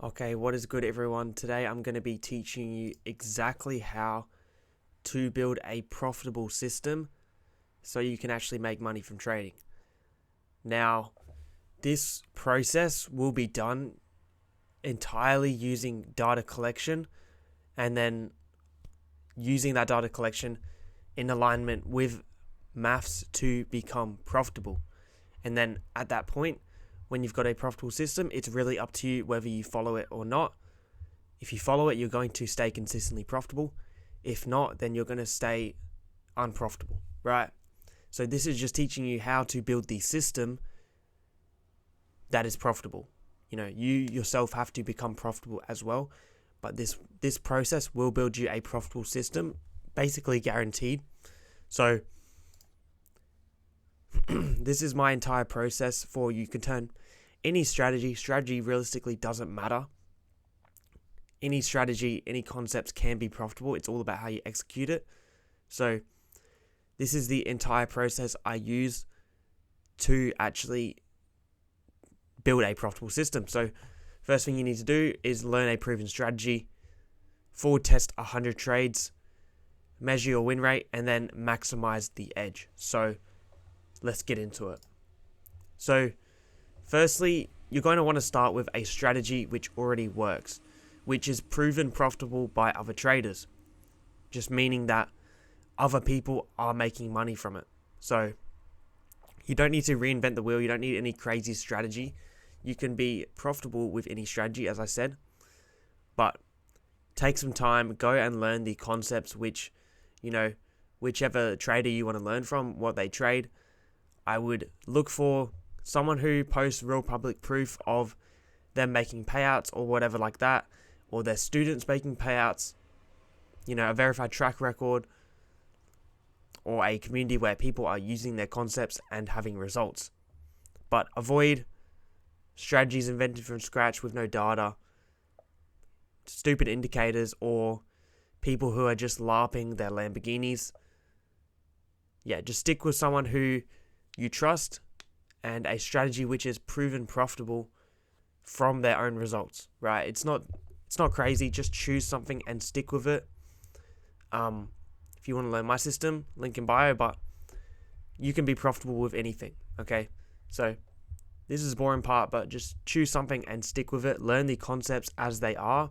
Okay, what is good, everyone? Today I'm going to be teaching you exactly how to build a profitable system so you can actually make money from trading. Now, this process will be done entirely using data collection and then using that data collection in alignment with maths to become profitable. And then at that point, when you've got a profitable system, it's really up to you whether you follow it or not. If you follow it, you're going to stay consistently profitable. If not, then you're going to stay unprofitable, right? So this is just teaching you how to build the system that is profitable. You yourself have to become profitable as well, but this process will build you a profitable system, basically guaranteed. So this is my entire process for you can turn any strategy realistically doesn't matter. Any strategy, any concepts can be profitable. It's all about how you execute it. So this is the entire process I use to actually build a profitable system. So first thing you need to do is learn a proven strategy, forward test 100 trades, measure your win rate, and then maximize the edge. So let's get into it. So firstly, you're going to want to start with a strategy which already works, which is proven profitable by other traders, just meaning that other people are making money from it. So you don't need to reinvent the wheel. You don't need any crazy strategy. You can be profitable with any strategy, as I said, but take some time, go and learn the concepts which, whichever trader you want to learn from, what they trade. I would look for someone who posts real public proof of them making payouts or whatever like that, or their students making payouts, a verified track record, or a community where people are using their concepts and having results. But avoid strategies invented from scratch with no data, stupid indicators, or people who are just LARPing their Lamborghinis. Yeah, just stick with someone who you trust and a strategy which is proven profitable from their own results, right? It's not crazy. Just choose something and stick with it. If you want to learn my system, link in bio, but you can be profitable with anything, okay? So this is the boring part, but just choose something and stick with it. Learn the concepts as they are,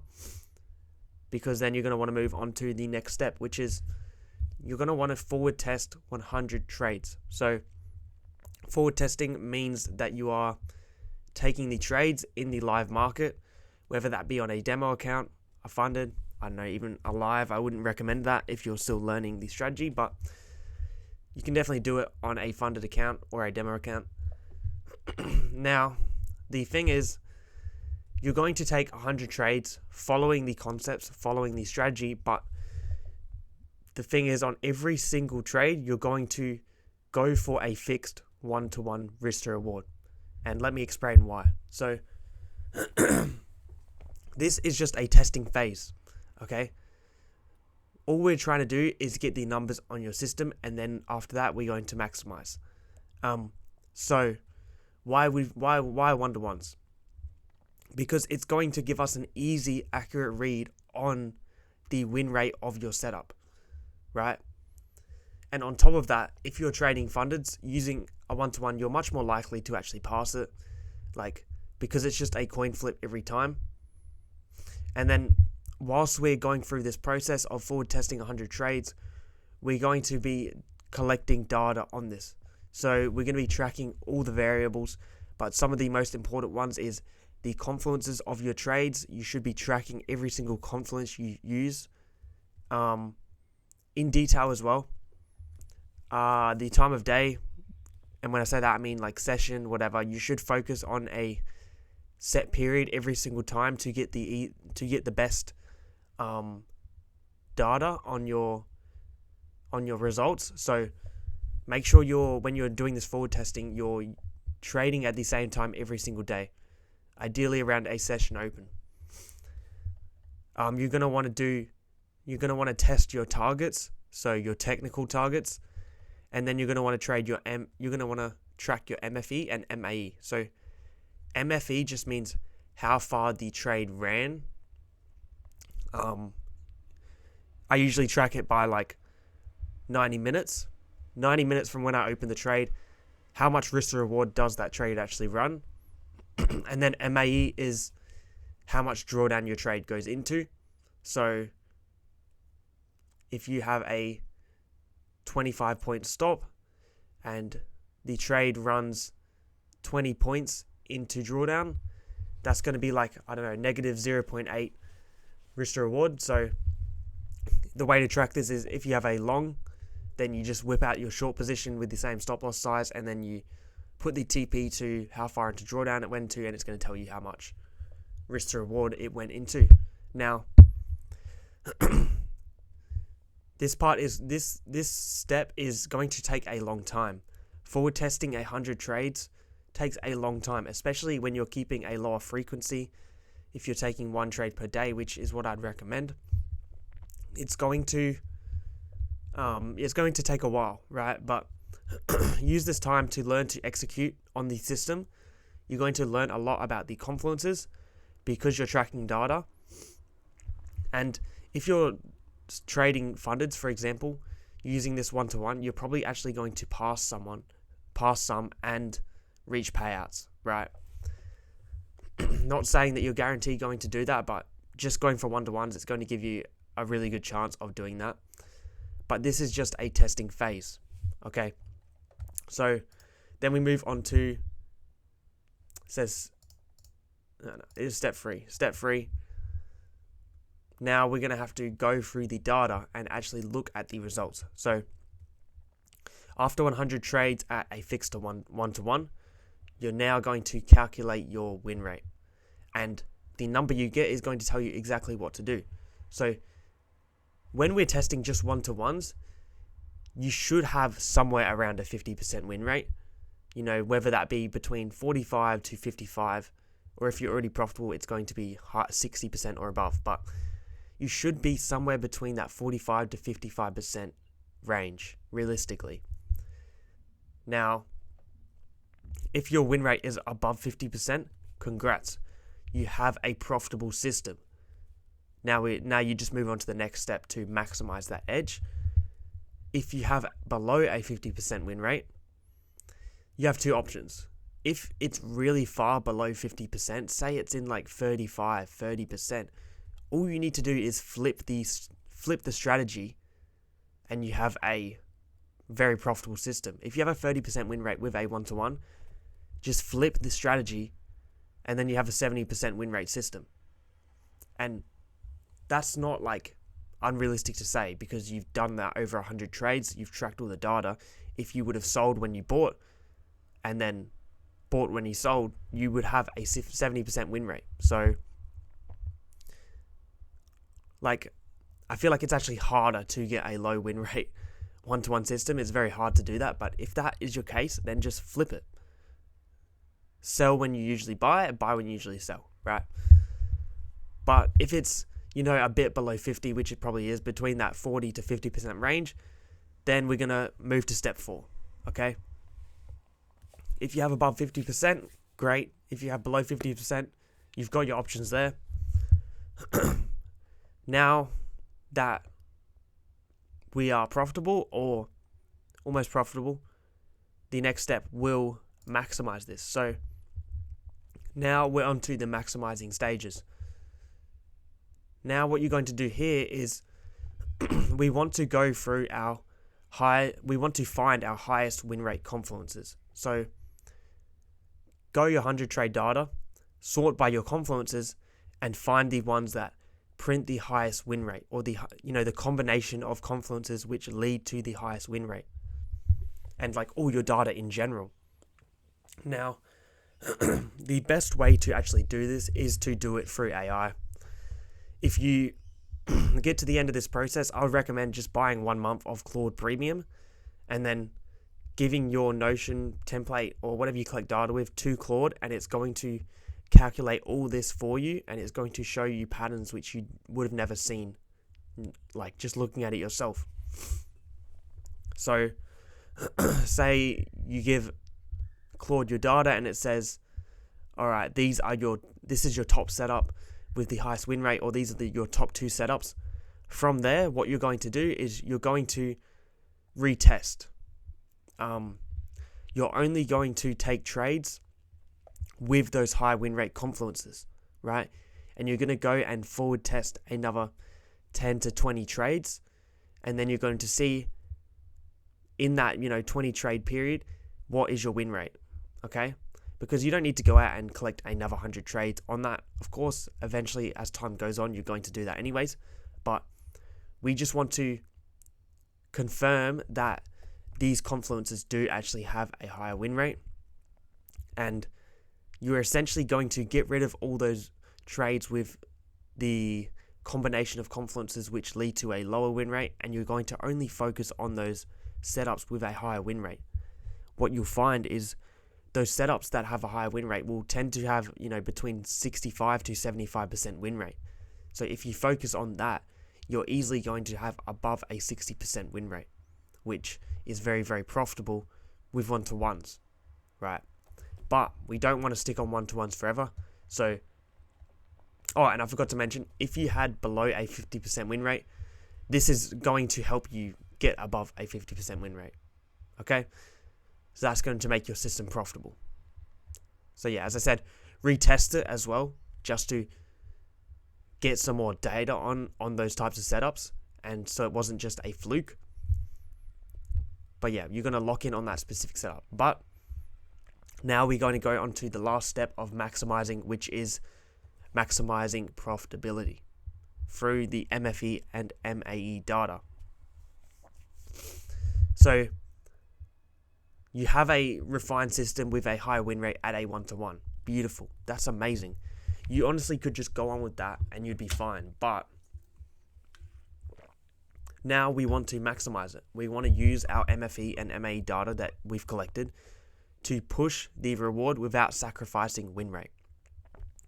because then you're going to want to move on to the next step, which is you're going to want to forward test 100 trades. So forward testing means that you are taking the trades in the live market, whether that be on a demo account, a funded, I don't know, even a live. I wouldn't recommend that if you're still learning the strategy, but you can definitely do it on a funded account or a demo account. Now, the thing is, you're going to take 100 trades following the concepts, following the strategy, but the thing is, on every single trade, you're going to go for a fixed one-to-one risk to reward. And let me explain why. So this is just a testing phase, okay? All we're trying to do is get the numbers on your system, and then after that we're going to maximize. So why one-to-ones? Because it's going to give us an easy, accurate read on the win rate of your setup, right? And on top of that, if you're trading fundeds using a one-to-one, you're much more likely to actually pass it, because it's just a coin flip every time. And then whilst we're going through this process of forward testing 100 trades, we're going to be collecting data on this. So we're going to be tracking all the variables, but some of the most important ones is the confluences of your trades. You should be tracking every single confluence you use in detail as well. The time of day, and when I say that, I mean session, whatever. You should focus on a set period every single time to get the best data on your results. So make sure when you're doing this forward testing, you're trading at the same time every single day, ideally around a session open. You're gonna want to test your targets, so your technical targets. And then you're going to want to track your MFE and MAE. So MFE just means how far the trade ran. I usually track it by like 90 minutes. 90 minutes from when I open the trade, how much risk to reward does that trade actually run? And then MAE is how much drawdown your trade goes into. So if you have a 25 point stop and the trade runs 20 points into drawdown, that's going to be like, I don't know, negative 0.8 risk to reward. So the way to track this is if you have a long, then you just whip out your short position with the same stop loss size, and then you put the TP to how far into drawdown it went to, and it's going to tell you how much risk to reward it went into. Now, this step is going to take a long time. Forward testing 100 trades takes a long time, especially when you're keeping a lower frequency. If you're taking one trade per day, which is what I'd recommend, it's going to take a while, right? But use this time to learn to execute on the system. You're going to learn a lot about the confluences because you're tracking data. And if you're trading fundeds, for example, using this one-to-one, you're probably actually going to pass some and reach payouts, right? Not saying that you're guaranteed going to do that, but just going for one-to-ones, it's going to give you a really good chance of doing that. But this is just a testing phase, okay? So then we move on to, it is step 3. Step 3, now we're going to have to go through the data and actually look at the results. So after 100 trades at a fixed to one-to-one, you're now going to calculate your win rate. And the number you get is going to tell you exactly what to do. So when we're testing just one-to-ones, you should have somewhere around a 50% win rate. You know, whether that be between 45 to 55, or if you're already profitable, it's going to be 60% or above. But you should be somewhere between that 45 to 55% range, realistically. Now, if your win rate is above 50%, congrats. You have a profitable system. Now you just move on to the next step to maximize that edge. If you have below a 50% win rate, you have two options. If it's really far below 50%, say it's in like 35, 30%, all you need to do is flip the strategy and you have a very profitable system. If you have a 30% win rate with a one-to-one, just flip the strategy and then you have a 70% win rate system. And that's not like unrealistic to say because you've done that over 100 trades, you've tracked all the data. If you would have sold when you bought and then bought when you sold, you would have a 70% win rate. So like, I feel like it's actually harder to get a low win rate one-to-one system. It's very hard to do that, but if that is your case, then just flip it. Sell when you usually buy when you usually sell, right? But if it's, you know, a bit below 50, which it probably is, between that 40 to 50% range, then we're going to move to step 4, okay? If you have above 50%, great. If you have below 50%, you've got your options there. Now that we are profitable or almost profitable, the next step will maximize this. So now we're on to the maximizing stages. Now what you're going to do here is we want to go through we want to find our highest win rate confluences. So go your 100 trade data, sort by your confluences, and find the ones that print the highest win rate, or the combination of confluences which lead to the highest win rate, and like all your data in general. Now, the best way to actually do this is to do it through AI. If you get to the end of this process, I would recommend just buying 1 month of Claude Premium and then giving your Notion template or whatever you collect data with to Claude, and it's going to calculate all this for you, and it's going to show you patterns which you would have never seen, like just looking at it yourself. So say you give Claude your data and it says, all right, this is your top setup with the highest win rate, or these are your top 2 setups. From there, what you're going to do is you're going to retest. You're only going to take trades with those high win rate confluences, right? And you're going to go and forward test another 10 to 20 trades, and then you're going to see in that 20 trade period what is your win rate, okay? Because you don't need to go out and collect another 100 trades on that. Of course, eventually as time goes on, you're going to do that anyways, but we just want to confirm that these confluences do actually have a higher win rate, and you're essentially going to get rid of all those trades with the combination of confluences which lead to a lower win rate, and you're going to only focus on those setups with a higher win rate. What you'll find is those setups that have a higher win rate will tend to have, between 65 to 75% win rate. So if you focus on that, you're easily going to have above a 60% win rate, which is very, very profitable with one-to-ones, right? But we don't want to stick on one-to-ones forever. So, and I forgot to mention, if you had below a 50% win rate, this is going to help you get above a 50% win rate, okay? So that's going to make your system profitable. So yeah, as I said, retest it as well, just to get some more data on those types of setups, and so it wasn't just a fluke. But yeah, you're going to lock in on that specific setup. But now we're going to go on to the last step of maximizing, which is maximizing profitability through the MFE and MAE data. So you have a refined system with a high win rate at a 1-to-1. Beautiful. That's amazing. You honestly could just go on with that and you'd be fine. But now we want to maximize it. We want to use our MFE and MAE data that we've collected to push the reward without sacrificing win rate,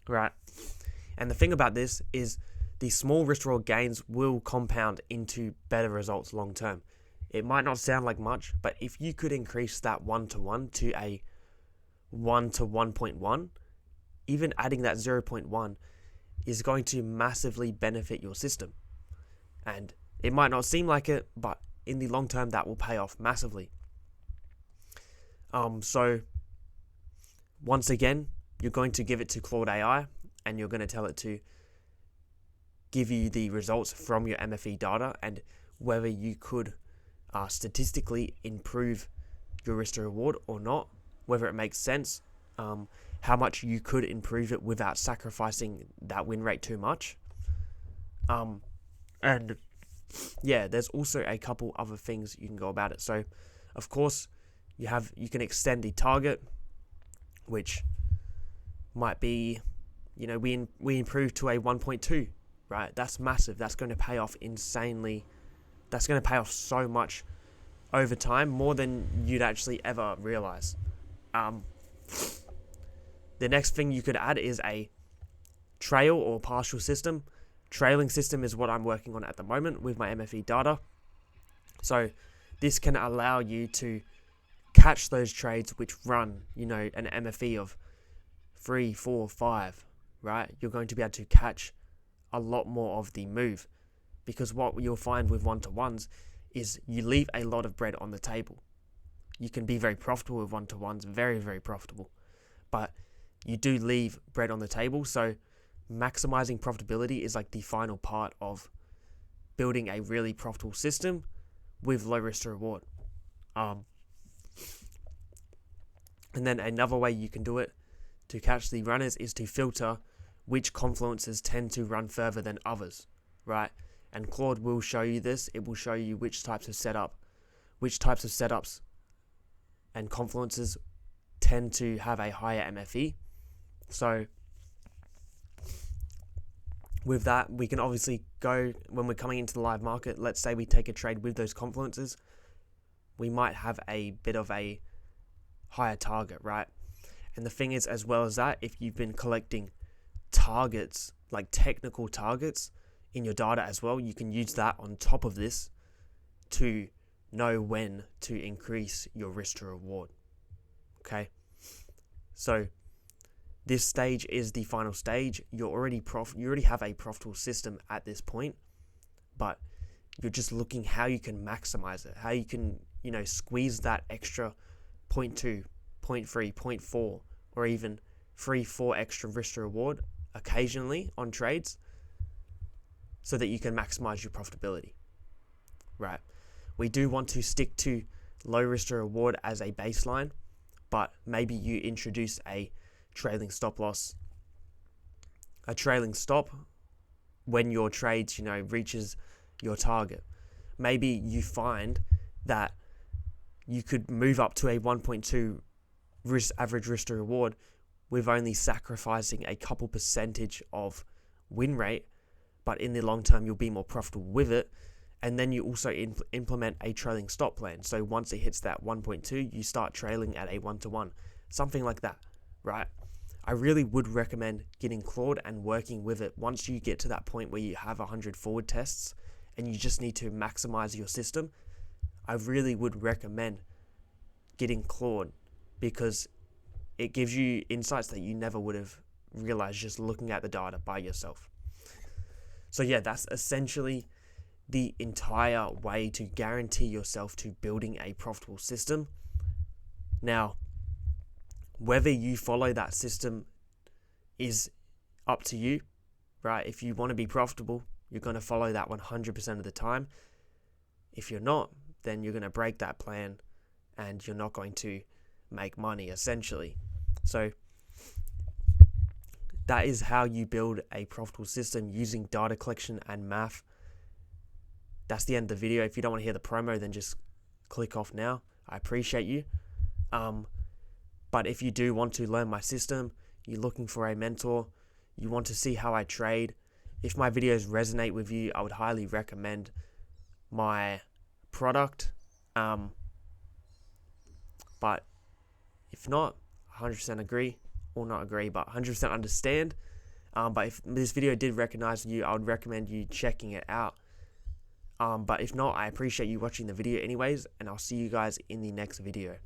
right? And the thing about this is the small risk reward gains will compound into better results long term. It might not sound like much, but if you could increase that 1-to-1 to a 1-to-1.1, even adding that 0.1 is going to massively benefit your system. And it might not seem like it, but in the long term, that will pay off massively. So once again, you're going to give it to Claude AI, and you're going to tell it to give you the results from your MFE data and whether you could statistically improve your risk to reward or not, whether it makes sense, how much you could improve it without sacrificing that win rate too much. And yeah, there's also a couple other things you can go about it. So of course you can extend the target, which might be, we improve to a 1.2, right? That's massive. That's going to pay off insanely. That's going to pay off so much over time, more than you'd actually ever realize. The next thing you could add is a trail or partial system. Trailing system is what I'm working on at the moment with my MFE data. So this can allow you to catch those trades which run, an MFE of 3, 4, 5, right? You're going to be able to catch a lot more of the move, because what you'll find with 1-to-1s is you leave a lot of bread on the table. You can be very profitable with 1-to-1s, very, very profitable, but you do leave bread on the table. So maximizing profitability is like the final part of building a really profitable system with low risk to reward. And then another way you can do it to catch the runners is to filter which confluences tend to run further than others, right? And Claude will show you this. It will show you which types of setups and confluences tend to have a higher MFE. So with that, we can obviously go, when we're coming into the live market, let's say we take a trade with those confluences, we might have a bit of a higher target, right? And the thing is, as well as that, if you've been collecting targets, like technical targets in your data as well, you can use that on top of this to know when to increase your risk to reward. Okay, so This stage is the final stage. You already have a profitable system at this point, but you're just looking how you can maximize it, how you can, squeeze that extra 0.2, 0.3, 0.4, or even 3-4 extra risk to reward occasionally on trades, so that you can maximize your profitability, right? We do want to stick to low risk to reward as a baseline, but maybe you introduce a trailing stop loss, a trailing stop when your trades, reaches your target. Maybe you find that you could move up to a 1.2 average risk to reward with only sacrificing a couple percentage of win rate, but in the long term you'll be more profitable with it. And then you also implement a trailing stop plan. So once it hits that 1.2, you start trailing at a 1-to-1, something like that, right? I really would recommend getting Claude and working with it. Once you get to that point where you have 100 forward tests and you just need to maximize your system, I really would recommend getting Claude, because it gives you insights that you never would have realized just looking at the data by yourself. So yeah, that's essentially the entire way to guarantee yourself to building a profitable system. Now, whether you follow that system is up to you, right? If you want to be profitable, you're going to follow that 100% of the time. If you're not, then you're going to break that plan and you're not going to make money, essentially. So that is how you build a profitable system using data collection and math. That's the end of the video. If you don't want to hear the promo, then just click off now. I appreciate you. But if you do want to learn my system, you're looking for a mentor, you want to see how I trade, if my videos resonate with you, I would highly recommend my product. But if not, 100% agree, or not agree, but 100% understand. But if this video did recognize you, I would recommend you checking it out. But if not, I appreciate you watching the video anyways, and I'll see you guys in the next video.